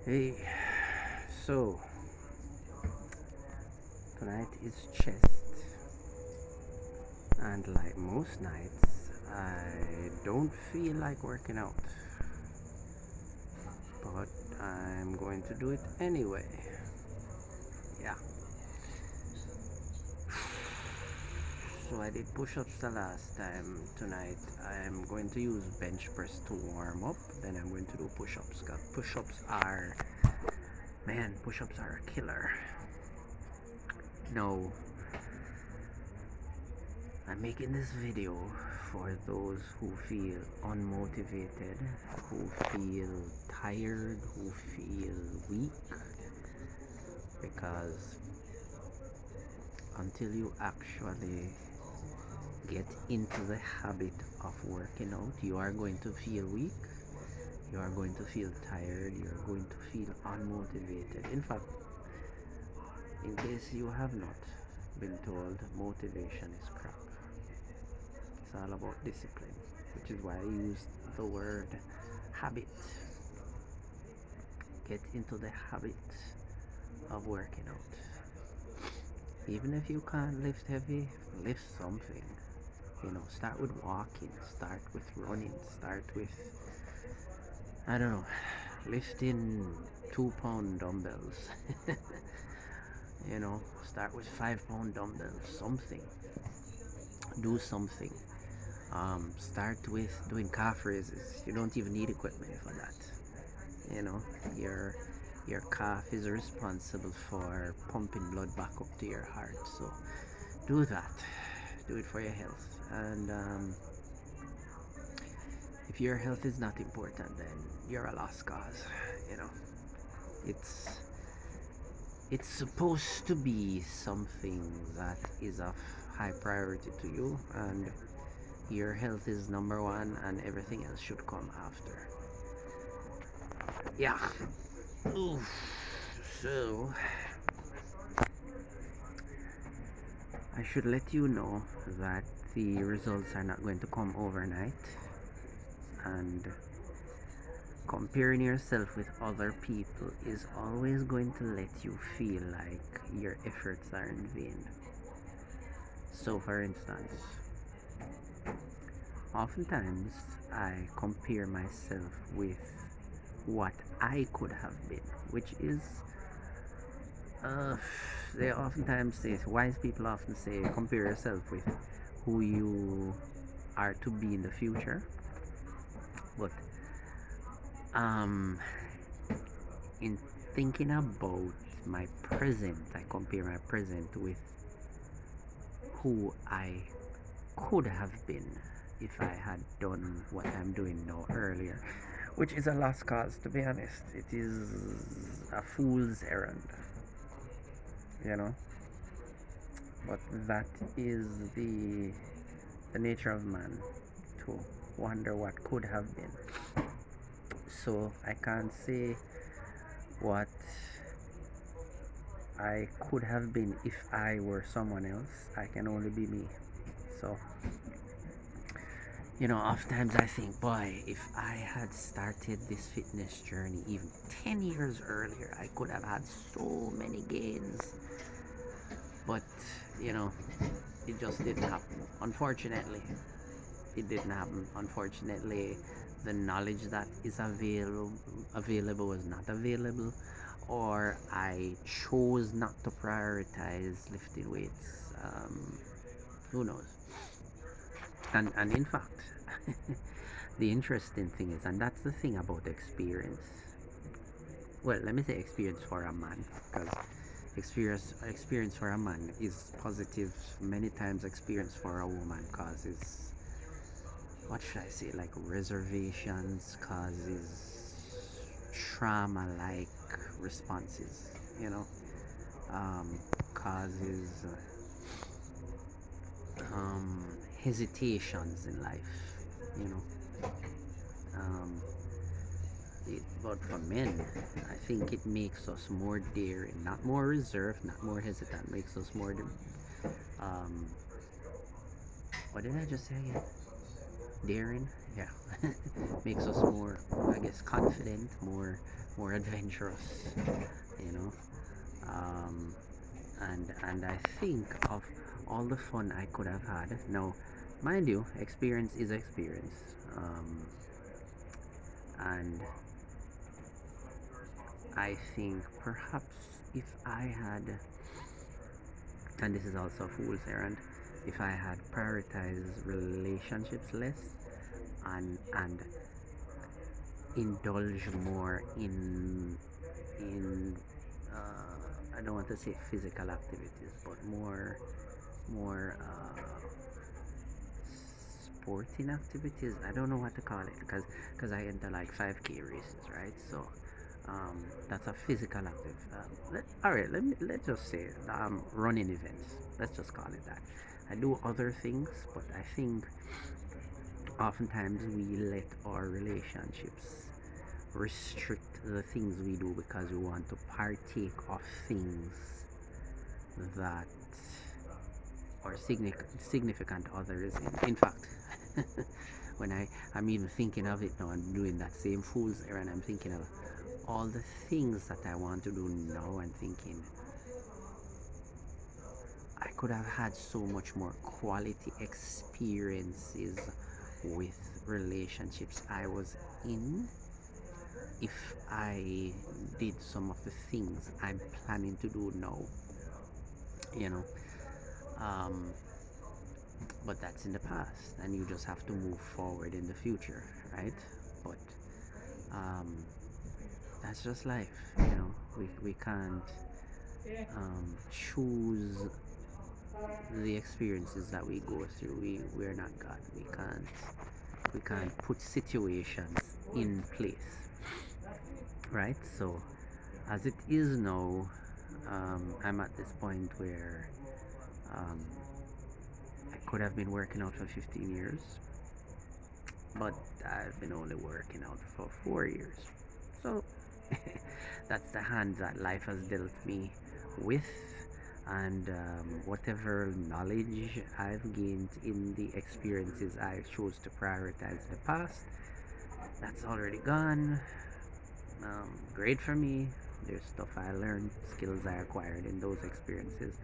Hey, so tonight is chest, and like most nights, I don't feel like working out, but I'm going to do it anyway. Yeah, so I did push ups the last time. Tonight, I'm going to use bench press to warm up, then I'm going to do push ups. Because push ups are a killer. No, I'm making this video for those who feel unmotivated, who feel tired, who feel weak, because until you actually get into the habit of working out, you are going to feel weak, you are going to feel tired, you're going to feel unmotivated. In fact, in case you have not been told, motivation is crap. It's all about discipline, which is why I used the word habit. Get into the habit of working out. Even if you can't lift heavy, lift something. Start with walking, start with running, start with, I don't know, lifting 2 pound dumbbells. Start with 5 pound dumbbells, something. Do something. Start with doing calf raises. You don't even need equipment for that. You know, your your calf is responsible for pumping blood back up to your heart. So do that. Do it for your health. And if your health is not important, then you're a lost cause. You know, it's it's supposed to be something that is of high priority to you, and your health is number one, and everything else should come after. Yeah. Oof. So I should let you know that the results are not going to come overnight, and comparing yourself with other people is always going to let you feel like your efforts are in vain. So, for instance, oftentimes I compare myself with what I could have been, which is, uh, they oftentimes say, wise people often say, compare yourself with who you are to be in the future. But um, in thinking about my present, I compare my present with who I could have been if I had done what I'm doing now earlier, which is a lost cause, to be honest. It is a fool's errand, you know. But that is the nature of man, to wonder what could have been. So I can't say what I could have been if I were someone else. I can only be me. So, oftentimes I think, boy, if I had started this fitness journey even 10 years earlier, I could have had so many gains. But, you know, it just didn't happen. Unfortunately, it didn't happen. Unfortunately, the knowledge that is available was not available, or I chose not to prioritize lifting weights. Who knows? And in fact, the interesting thing is, and that's the thing about experience. Well, let me say experience for a man, because experience for a man is positive. Many times, experience for a woman causes, what should I say, like reservations, causes trauma like responses, you know, causes hesitations in life, you know. Um, but for men, I think it makes us more daring, not more reserved, not more hesitant, makes us more, um, what did I just say again? Daring? yeah, makes us more, I guess, confident, more adventurous, you know. Um, and I think of all the fun I could have had. Now, mind you, experience is experience, and I think perhaps if I had, and this is also a fool's errand, if I had prioritized relationships less and indulge more in I don't want to say physical activities, but more sporting activities. I don't know what to call it because I enter like 5K races, right? So that's a physical active. All right, let's just say running events. Let's just call it that. I do other things, but I think oftentimes we let our relationships restrict the things we do because we want to partake of things that our significant others in fact when I'm even thinking of it now, I'm doing that same fool's errand. I'm thinking of all the things that I want to do now and thinking I could have had so much more quality experiences with relationships I was in if I did some of the things I'm planning to do now, you know. Um, but that's in the past, and you just have to move forward in the future, right? But um, that's just life, you know. We can't choose the experiences that we go through. We're not God. We can't put situations in place, right? So as it is now, I'm at this point where um, I could have been working out for 15 years, but I've been only working out for 4 years. So that's the hand that life has dealt me with, and whatever knowledge I've gained in the experiences I chose to prioritize in the past, that's already gone. Great for me. There's stuff I learned, skills I acquired in those experiences,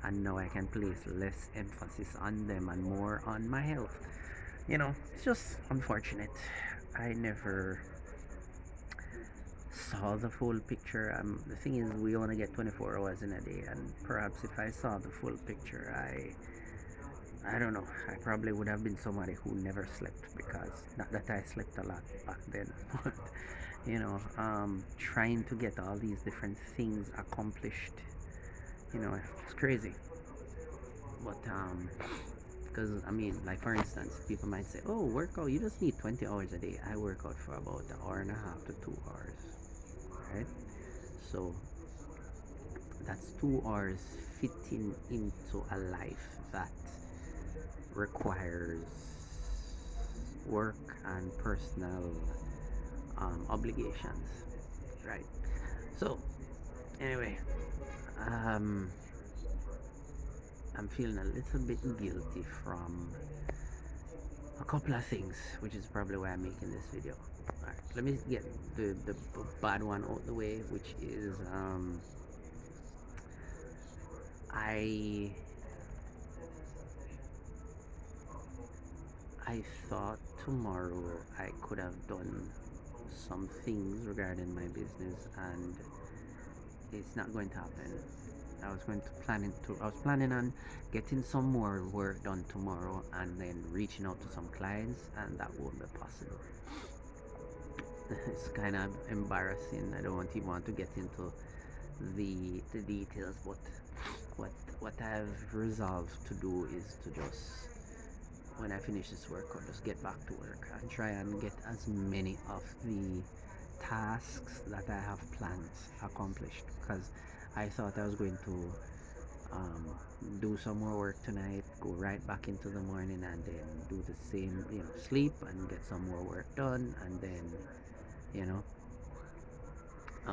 and now I can place less emphasis on them and more on my health. It's just unfortunate. I never saw the full picture. The thing is, we only get 24 hours in a day, and perhaps if I saw the full picture, I don't know. I probably would have been somebody who never slept, because not that I slept a lot back then, but trying to get all these different things accomplished, it's crazy. But because I mean, like for instance, people might say, "Oh, workout, you just need 20 hours a day." I work out for about an hour and a half to 2 hours, right? So that's 2 hours fitting into a life that requires work and personal obligations, right? So anyway, um, I'm feeling a little bit guilty from a couple of things, which is probably why I'm making this video. Alright, let me get the bad one out the way, which is I I thought tomorrow I could have done some things regarding my business, and it's not going to happen. I was planning on getting some more work done tomorrow and then reaching out to some clients, and that won't be possible. It's kind of embarrassing. I don't even want to get into the details, but what I've resolved to do is to just, when I finish this work, I'll just get back to work and try and get as many of the tasks that I have planned accomplished, because I thought I was going to um, do some more work tonight, go right back into the morning, and then do the same, sleep and get some more work done, and then, you know,